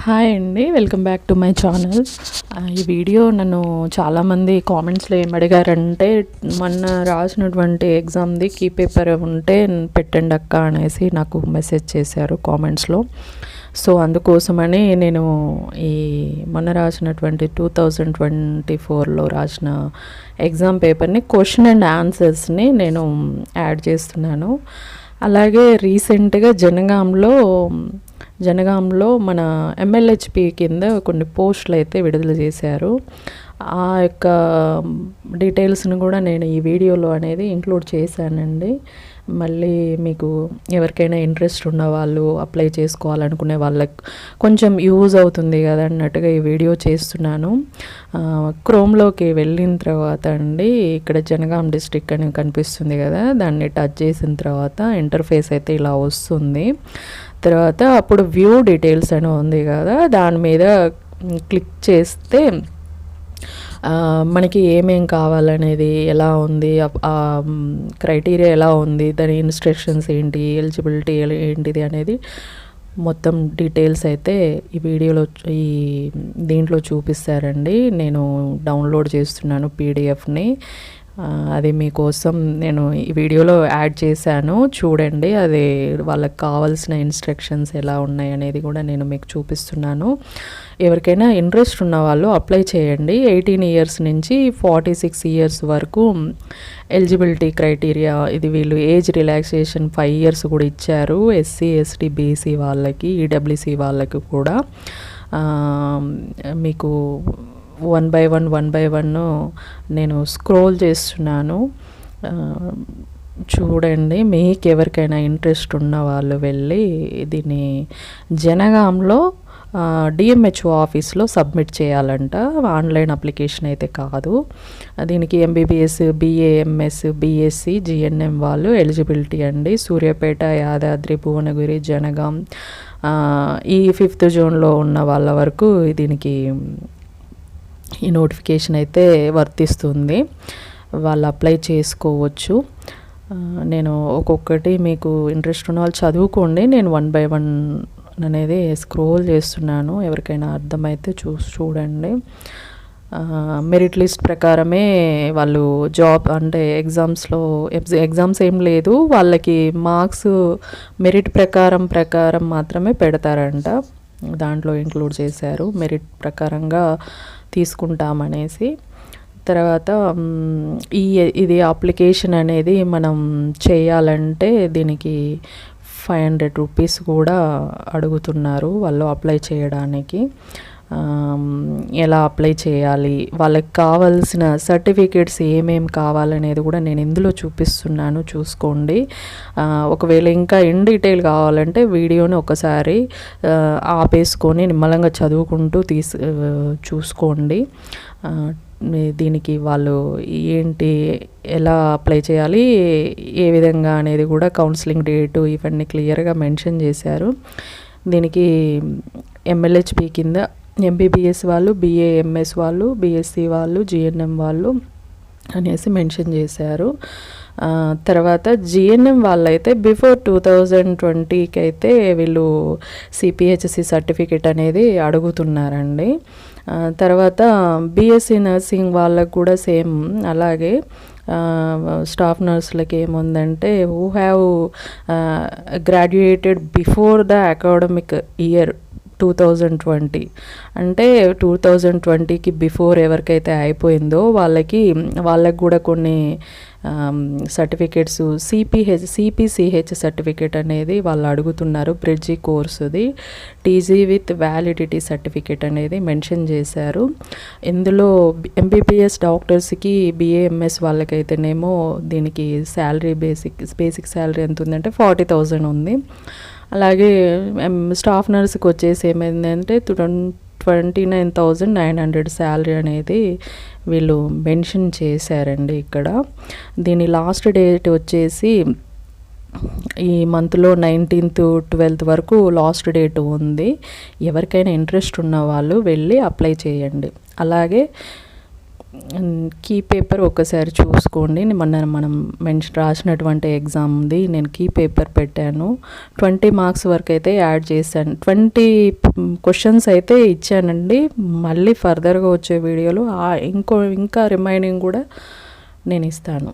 Hi అండి, welcome back to my channel. ఈ video నన్ను చాలామంది కామెంట్స్లో ఏం అడిగారంటే, మొన్న రాసినటువంటి ఎగ్జామ్ది కీ పేపర్ ఉంటే పెట్టండి అక్క అనేసి నాకు మెసేజ్ చేశారు కామెంట్స్లో. సో అందుకోసమని నేను ఈ మొన్న రాసినటువంటి 2024లో రాసిన ఎగ్జామ్ పేపర్ని క్వశ్చన్ అండ్ ఆన్సర్స్ని నేను యాడ్ చేస్తున్నాను. అలాగే రీసెంట్గా జనగాంలో మన ఎంఎల్హెచ్పి కింద కొన్ని పోస్టులు అయితే విడుదల చేశారు. ఆ యొక్క డీటెయిల్స్ని కూడా నేను ఈ వీడియోలో అనేది ఇంక్లూడ్ చేశానండి. మళ్ళీ మీకు ఎవరికైనా ఇంట్రెస్ట్ ఉన్న వాళ్ళు, అప్లై చేసుకోవాలనుకునే వాళ్ళకి కొంచెం యూజ్ అవుతుంది కదా అన్నట్టుగా ఈ వీడియో చేస్తున్నాను. క్రోమ్లోకి వెళ్ళిన తర్వాత అండి, ఇక్కడ జనగాం డిస్ట్రిక్ట్ అని కనిపిస్తుంది కదా, దాన్ని టచ్ చేసిన తర్వాత ఇంటర్ఫేస్ అయితే ఇలా వస్తుంది. తర్వాత అప్పుడు వ్యూ డీటెయిల్స్ అని ఉంది కదా, దాని మీద క్లిక్ చేస్తే మనకి ఏమేం కావాలనేది, ఎలా ఉంది, క్రైటీరియా ఎలా ఉంది, దాని ఇన్స్ట్రక్షన్స్ ఏంటి, ఎలిజిబిలిటీ ఏంటిది అనేది మొత్తం డీటెయిల్స్ అయితే ఈ వీడియోలో దీంట్లో చూపిస్తారండి. నేను డౌన్లోడ్ చేస్తున్నాను పీడిఎఫ్ని. అది మీకోసం నేను ఈ వీడియోలో యాడ్ చేశాను, చూడండి. అది వాళ్ళకి కావాల్సిన ఇన్స్ట్రక్షన్స్ ఎలా ఉన్నాయి అనేది కూడా నేను మీకు చూపిస్తున్నాను. ఎవరికైనా ఇంట్రెస్ట్ ఉన్న వాళ్ళు అప్లై చేయండి. 18 ఇయర్స్ నుంచి 46 ఇయర్స్ వరకు ఎలిజిబిలిటీ క్రైటీరియా. ఇది వీళ్ళు ఏజ్ రిలాక్సేషన్ 5 ఇయర్స్ కూడా ఇచ్చారు. ఎస్సీ, ఎస్టీ, బీసీ వాళ్ళకి, ఈడబ్ల్యూసీ వాళ్ళకి కూడా. మీకు వన్ బై వన్ నేను స్క్రోల్ చేస్తున్నాను, చూడండి. మీకు ఎవరికైనా ఇంట్రెస్ట్ ఉన్న వాళ్ళు వెళ్ళి దీన్ని జనగాంలో డిఎంహెచ్ఓ ఆఫీస్లో సబ్మిట్ చేయాలంట. ఆన్లైన్ అప్లికేషన్ అయితే కాదు. దీనికి ఎంబీబీఎస్, బీఏఎంఎస్, బీఎస్సీ, జిఎన్ఎం వాళ్ళు ఎలిజిబిలిటీ అండి. సూర్యాపేట, యాదాద్రి, భువనగిరి, జనగాం, ఈ 5th జోన్లో ఉన్న వాళ్ళ వరకు దీనికి ఈ నోటిఫికేషన్ అయితే వర్తిస్తుంది. వాళ్ళు అప్లై చేసుకోవచ్చు. నేను ఒక్కొక్కటి మీకు ఇంట్రెస్ట్ ఉన్న వాళ్ళు చదువుకోండి. నేను 1 by 1 అనేది స్క్రోల్ చేస్తున్నాను. ఎవరికైనా అర్థమైతే చూడండి. మెరిట్ లిస్ట్ ప్రకారమే వాళ్ళు జాబ్ అంటే ఎగ్జామ్స్ ఏం లేదు, వాళ్ళకి మార్క్స్ మెరిట్ ప్రకారం మాత్రమే పెడతారంట. దాంట్లో ఇంక్లూడ్ చేశారు, మెరిట్ ప్రకారంగా తీసుకుంటామనేసి. తర్వాత ఇది అప్లికేషన్ అనేది మనం చేయాలంటే దీనికి 500 రూపీస్ కూడా అడుగుతున్నారు వాళ్ళు అప్లై చేయడానికి. ఎలా అప్లై చేయాలి, వాళ్ళకి కావాల్సిన సర్టిఫికేట్స్ ఏమేమి కావాలనేది కూడా నేను ఇందులో చూపిస్తున్నాను, చూసుకోండి. ఒకవేళ ఇంకా ఇన్ డీటెయిల్ కావాలంటే వీడియోని ఒకసారి ఆపేసుకొని నిమ్మలంగా చదువుకుంటూ చూసుకోండి. దీనికి వాళ్ళు ఏంటి, ఎలా అప్లై చేయాలి, ఏ విధంగా అనేది కూడా కౌన్సిలింగ్ డేటు ఇవన్నీ క్లియర్గా మెన్షన్ చేశారు. దీనికి ఎంఎల్హెచ్పి కింద ఎంబీబీఎస్ వాళ్ళు, బీఏఎంఎస్ వాళ్ళు, బీఎస్సీ వాళ్ళు, జిఎన్ఎం వాళ్ళు అనేసి మెన్షన్ చేశారు. తర్వాత జిఎన్ఎం వాళ్ళైతే బిఫోర్ 2020కి అయితే వీళ్ళు సిపిహెచ్సి సర్టిఫికేట్ అనేది అడుగుతున్నారండి. తర్వాత బీఎస్సీ నర్సింగ్ వాళ్ళకు కూడా సేమ్ అలాగే. స్టాఫ్ నర్సులకి ఏముందంటే who have graduated before the academic year 2020, అంటే 2020కి బిఫోర్ ఎవరికైతే అయిపోయిందో వాళ్ళకి కూడా కొన్ని సర్టిఫికేట్స్, సిపిసిహెచ్ సర్టిఫికేట్ అనేది వాళ్ళు అడుగుతున్నారు. బ్రిడ్జి కోర్సుది టీజీ విత్ వ్యాలిడిటీ సర్టిఫికేట్ అనేది మెన్షన్ చేశారు. ఇందులో ఎంబీబీఎస్ డాక్టర్స్కి, బీఏఎంఎస్ వాళ్ళకైతేనేమో దీనికి శాలరీ బేసిక్ శాలరీ ఎంత ఉందంటే 40,000 ఉంది. అలాగే స్టాఫ్ నర్స్కి వచ్చేసి ఏమైందంటే 29,900 శాలరీ అనేది వీళ్ళు మెన్షన్ చేశారండి ఇక్కడ. దీని లాస్ట్ డేట్ వచ్చేసి ఈ మంత్లో 19th, 12th వరకు లాస్ట్ డేట్ ఉంది. ఎవరికైనా ఇంట్రెస్ట్ ఉన్న వాళ్ళు వెళ్ళి అప్లై చేయండి. అలాగే కీ పేపర్ ఒకసారి చూసుకోండి. మనం రాసినటువంటి ఎగ్జామ్ది నేను కీ పేపర్ పెట్టాను. 20 మార్క్స్ వరకు అయితే యాడ్ చేశాను. 20 క్వశ్చన్స్ అయితే ఇచ్చానండి. మళ్ళీ ఫర్దర్గా వచ్చే వీడియోలో ఇంకా రిమైనింగ్ కూడా నేను ఇస్తాను.